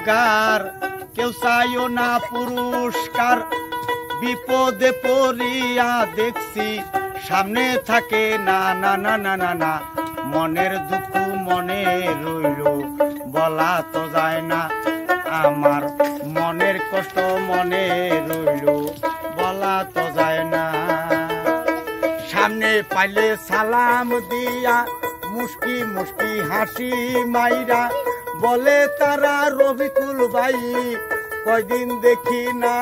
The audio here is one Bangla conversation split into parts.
গার কেউ চাইও না পুরস্কার, বিপদে পড়িয়া দেখছি সামনে থাকে না না না না না না। মনের দুঃখ মনে রইল বলা তো যায় না, আমার মনের কষ্ট মনে রইল বলা তো যায় না। সামনে পাইলে সালাম দিয়া মুস্কি মুস্কি হাসি মাইরা বলে তারা রবিকুল ভাই কয়দিন দেখি না।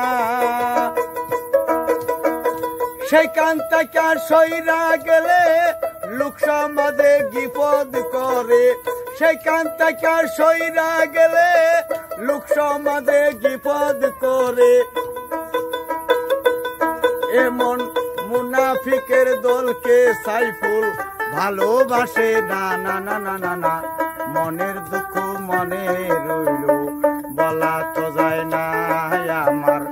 সেখান থেকে সইরা গেলে লোক সমাজে বিপদ করে, সেখান থেকে সইরা গেলে লোক সমাজে বিপদ করে। এমন মুনাফিকের দলকে সাইফুল ভালোবাসে না না না না না না। মনের দুঃখ মনে রইল বলা তো যায় না, আমার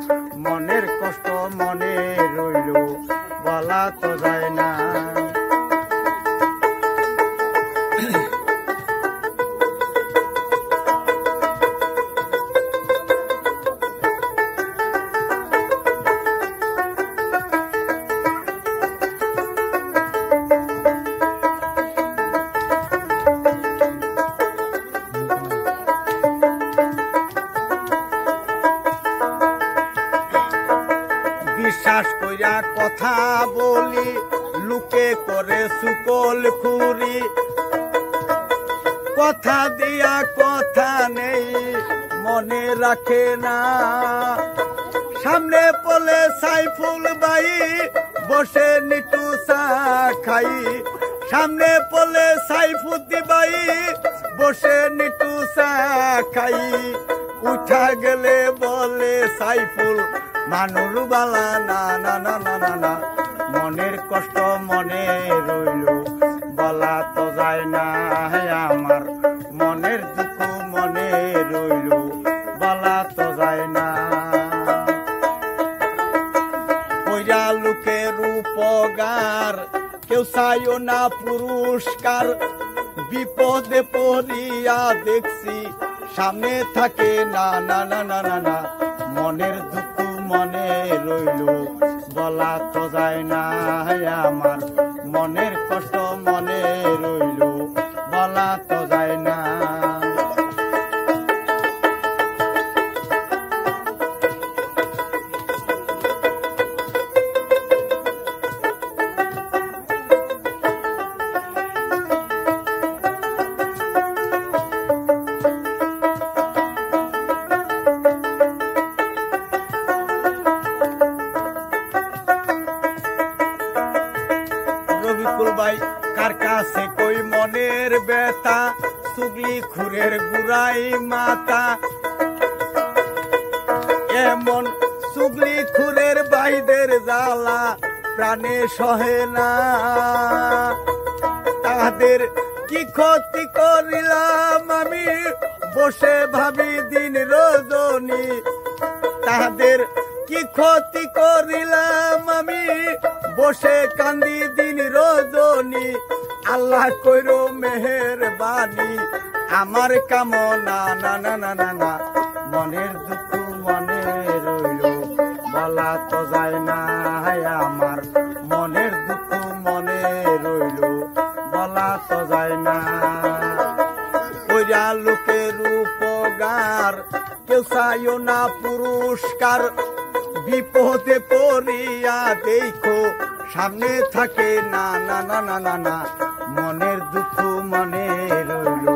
মনের কষ্ট মনে রইল বলা তো যায় না। বিশ্বাস কইরা কথা বলি লুকে করে সুকল খুরি, কথা দিয়া কথা নেই মনে রাখে না। সামনে পলে সাইফুল ভাই বসে নিটু চা খাই, সামনে পলে সাইফুদ্দি ভাই বসে নিটু চা খাই। উঠা গেলে বলে সাইফুল মানুর বালা না না না না না না। মনের কষ্ট মনে রইল বলা তো যায় না, আমার মনের দুঃখ মনে রইল বলা তো যায় না। কইরা লোকের উপকার কেউ চাইও না পুরস্কার, বিপদে পড়িয়া দেখছি সামনে থাকে না না না না না না। মনের দুঃখ মনে রইল বলা তো যায় না, আমার মনের কষ্ট মনে রইল বলা তো যায় না। রবিকুল ভাই কার কাছে কই মনের ব্যথা, চুগলি খুরের গুড়াই মাথা। এমন চুগলি খুরের ভাইদের জ্বালা প্রাণে সহে না, তাদের কি ক্ষতি করিলাম আমি বসে ভাবি দিন রজনী। তাদের কি ক্ষতি করিলাম আমি বসে কান্দি দিন রজনী। আল্লাহ কইরো মেহেরবানি আমার কামনা না না না না না। মনের দুঃখ মনে রইল বলা তো যায় না, আমার মনের দুঃখ মনে রইল বলা তো যায় না। কইরা লোকের উপকার কেউ চাইও না পুরস্কার, বিপদে পড়িয়া দেখো সামনে থাকে না না না না না না। মনের দুঃখ মনে রইল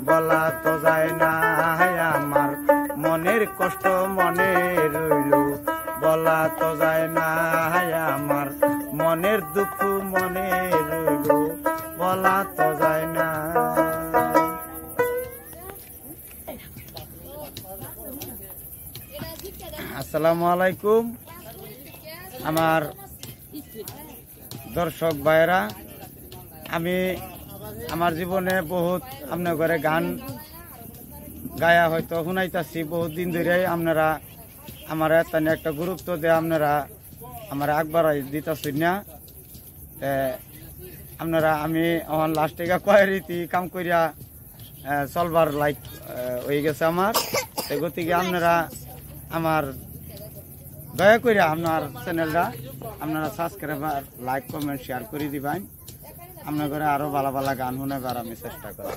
বলা তো যায় না, আমার মনের কষ্ট মনে রইল বলা তো যায় না, আমার মনের দুঃখ মনে রইল বলা তো যায় না। আসসালামু আলাইকুম আমার দর্শক ভাইরা, আমি আমার জীবনে বহুত আপনার ঘরে গান গায়া হয়তো শুনাইতাছি বহুত দিন ধরে। আপনারা আমার একটা গুরুত্ব দিয়ে আপনারা আমার আকবার দিতেছেন না। আপনারা আমি লাস্টে কয় রীতি কাম করিয়া চলবার লাইক হয়ে গেছে আমার। এই গতিকে আপনারা আমার দয়া করে আপনার চ্যানেলটা আপনারা সাবস্ক্রাইব লাইক কমেন্ট শেয়ার করে দিবেন। আপনার ঘরে আরো ভালো ভালো গান শোনাবার আমি চেষ্টা করি।